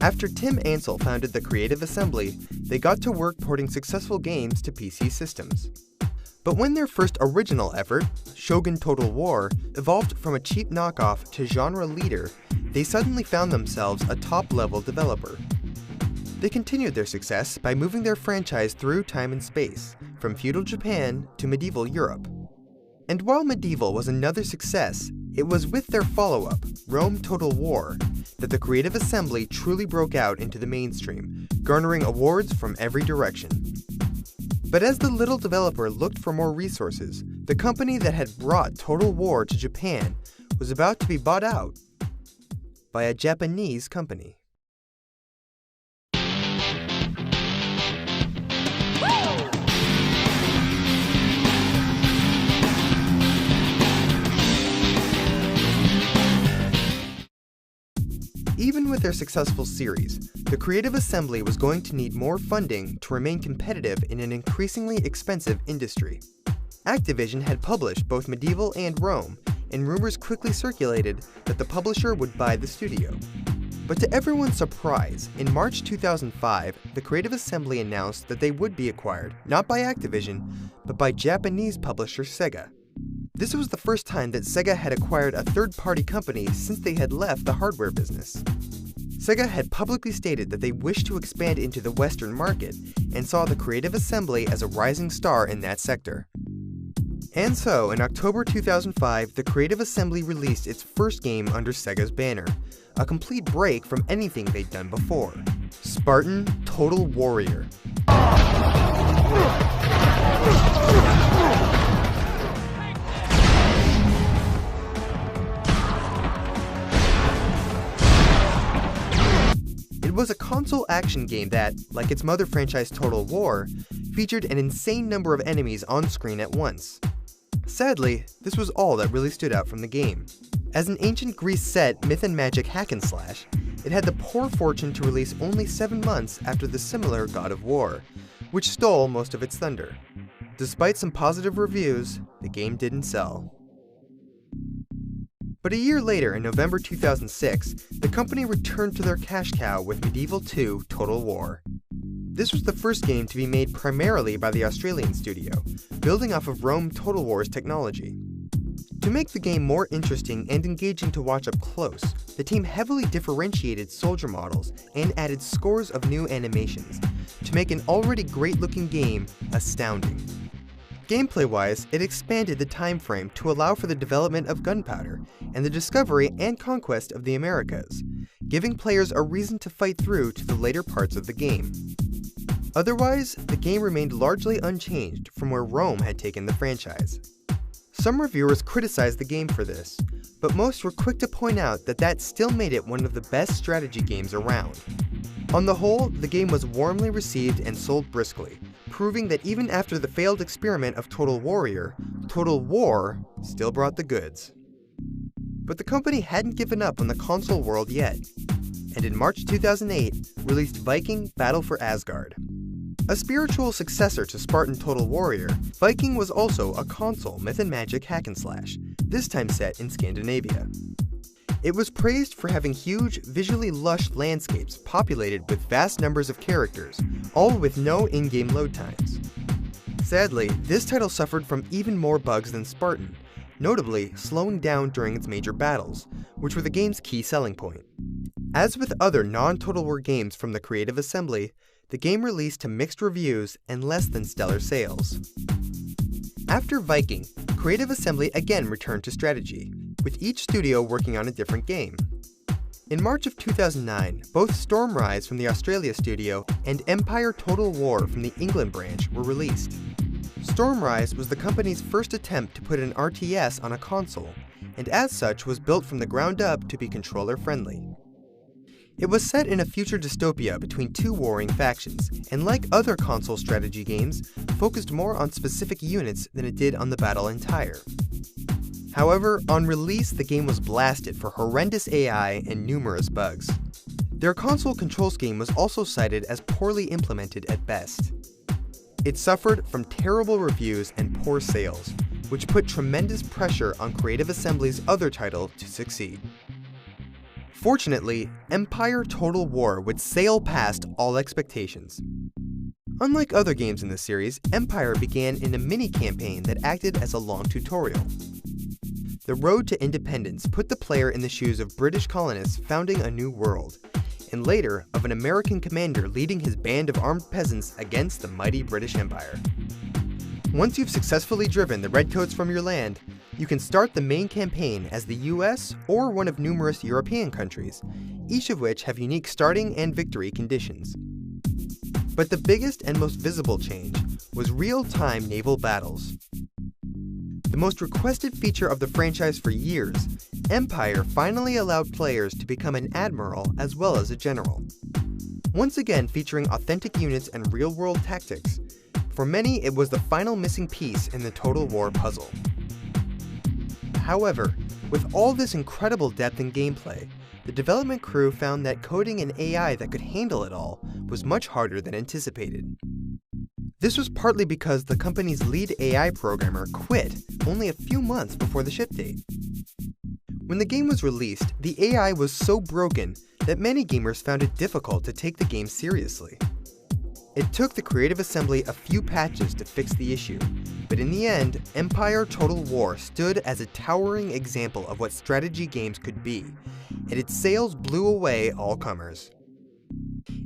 After Tim Ansel founded the Creative Assembly, they got to work porting successful games to PC systems. But when their first original effort, Shogun Total War, evolved from a cheap knockoff to genre leader, they suddenly found themselves a top-level developer. They continued their success by moving their franchise through time and space, from feudal Japan to medieval Europe. And while Medieval was another success, it was with their follow-up, Rome Total War, that the Creative Assembly truly broke out into the mainstream, garnering awards from every direction. But as the little developer looked for more resources, the company that had brought Total War to Japan was about to be bought out by a Japanese company. Even with their successful series, the Creative Assembly was going to need more funding to remain competitive in an increasingly expensive industry. Activision had published both Medieval and Rome, and rumors quickly circulated that the publisher would buy the studio. But to everyone's surprise, in March 2005, the Creative Assembly announced that they would be acquired, not by Activision, but by Japanese publisher Sega. This was the first time that Sega had acquired a third-party company since they had left the hardware business. Sega had publicly stated that they wished to expand into the Western market and saw the Creative Assembly as a rising star in that sector. And so, in October 2005, the Creative Assembly released its first game under Sega's banner, a complete break from anything they'd done before: Spartan Total Warrior. It was a console action game that, like its mother franchise Total War, featured an insane number of enemies on screen at once. Sadly, this was all that really stood out from the game. As an ancient Greece set myth and magic hack and slash, it had the poor fortune to release only 7 months after the similar God of War, which stole most of its thunder. Despite some positive reviews, the game didn't sell. But a year later, in November 2006, the company returned to their cash cow with Medieval 2 Total War. This was the first game to be made primarily by the Australian studio, building off of Rome Total War's technology. To make the game more interesting and engaging to watch up close, the team heavily differentiated soldier models and added scores of new animations, to make an already great-looking game astounding. Gameplay-wise, it expanded the time frame to allow for the development of gunpowder and the discovery and conquest of the Americas, giving players a reason to fight through to the later parts of the game. Otherwise, the game remained largely unchanged from where Rome had taken the franchise. Some reviewers criticized the game for this, but most were quick to point out that that still made it one of the best strategy games around. On the whole, the game was warmly received and sold briskly, proving that even after the failed experiment of Total Warrior, Total War still brought the goods. But the company hadn't given up on the console world yet, and in March 2008, released Viking Battle for Asgard. A spiritual successor to Spartan Total Warrior, Viking was also a console myth and magic hack and slash, this time set in Scandinavia. It was praised for having huge, visually lush landscapes populated with vast numbers of characters, all with no in-game load times. Sadly, this title suffered from even more bugs than Spartan, notably slowing down during its major battles, which were the game's key selling point. As with other non-Total War games from the Creative Assembly, the game released to mixed reviews and less than stellar sales. After Viking, Creative Assembly again returned to strategy, with each studio working on a different game. In March of 2009, both Stormrise from the Australia studio and Empire Total War from the England branch were released. Stormrise was the company's first attempt to put an RTS on a console, and as such was built from the ground up to be controller-friendly. It was set in a future dystopia between two warring factions, and like other console strategy games, focused more on specific units than it did on the battle entire. However, on release, the game was blasted for horrendous AI and numerous bugs. Their console control scheme was also cited as poorly implemented at best. It suffered from terrible reviews and poor sales, which put tremendous pressure on Creative Assembly's other title to succeed. Unfortunately, Empire Total War would sail past all expectations. Unlike other games in the series, Empire began in a mini-campaign that acted as a long tutorial. The road to independence put the player in the shoes of British colonists founding a new world, and later of an American commander leading his band of armed peasants against the mighty British Empire. Once you've successfully driven the Redcoats from your land, you can start the main campaign as the US or one of numerous European countries, each of which have unique starting and victory conditions. But the biggest and most visible change was real-time naval battles. The most requested feature of the franchise for years, Empire finally allowed players to become an admiral as well as a general. Once again featuring authentic units and real-world tactics, for many it was the final missing piece in the Total War puzzle. However, with all this incredible depth in gameplay, the development crew found that coding an AI that could handle it all was much harder than anticipated. This was partly because the company's lead AI programmer quit only a few months before the ship date. When the game was released, the AI was so broken that many gamers found it difficult to take the game seriously. It took the creative assembly a few patches to fix the issue, but in the end, Empire Total War stood as a towering example of what strategy games could be, and its sales blew away all comers.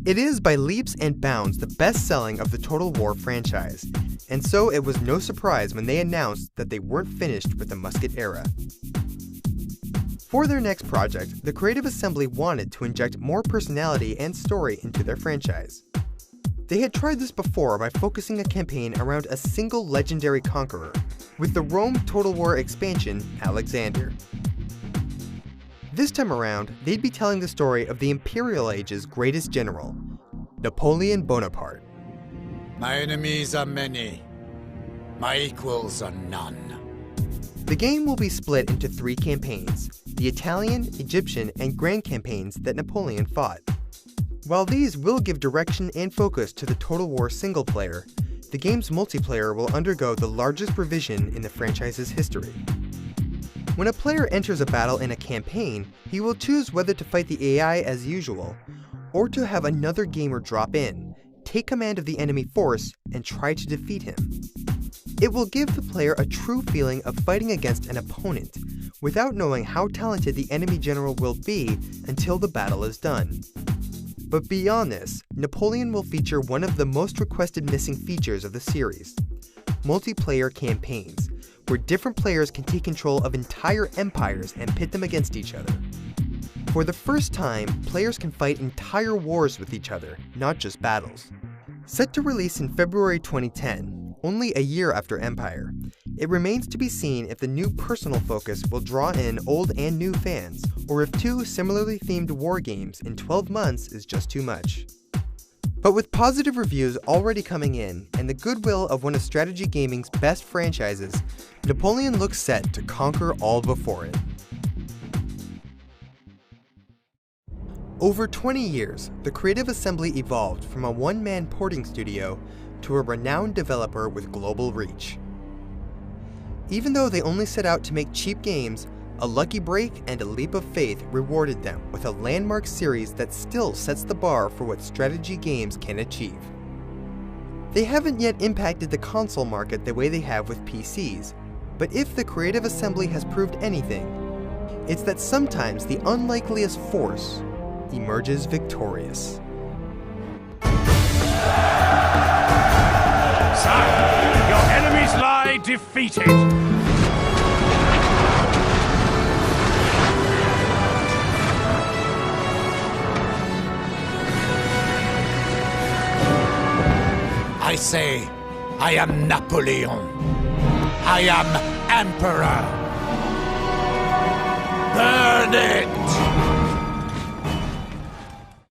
It is by leaps and bounds the best-selling of the Total War franchise, and so it was no surprise when they announced that they weren't finished with the musket era. For their next project, the creative assembly wanted to inject more personality and story into their franchise. They had tried this before by focusing a campaign around a single legendary conqueror, with the Rome Total War expansion, Alexander. This time around, they'd be telling the story of the Imperial Age's greatest general, Napoleon Bonaparte. My enemies are many. My equals are none. The game will be split into 3 campaigns, the Italian, Egyptian, and Grand campaigns that Napoleon fought. While these will give direction and focus to the Total War single player, the game's multiplayer will undergo the largest revision in the franchise's history. When a player enters a battle in a campaign, he will choose whether to fight the AI as usual, or to have another gamer drop in, take command of the enemy force, and try to defeat him. It will give the player a true feeling of fighting against an opponent, without knowing how talented the enemy general will be until the battle is done. But beyond this, Napoleon will feature one of the most requested missing features of the series, multiplayer campaigns, where different players can take control of entire empires and pit them against each other. For the first time, players can fight entire wars with each other, not just battles. Set to release in February 2010, only a year after Empire, it remains to be seen if the new personal focus will draw in old and new fans, or if 2 similarly themed war games in 12 months is just too much. But with positive reviews already coming in, and the goodwill of one of strategy gaming's best franchises, Napoleon looks set to conquer all before it. Over 20 years, the creative assembly evolved from a one-man porting studio to a renowned developer with global reach. Even though they only set out to make cheap games, a lucky break and a leap of faith rewarded them with a landmark series that still sets the bar for what strategy games can achieve. They haven't yet impacted the console market the way they have with PCs, but if the creative assembly has proved anything, it's that sometimes the unlikeliest force emerges victorious. Sire, your enemies lie defeated. I say, I am Napoleon. I am Emperor. Burn it!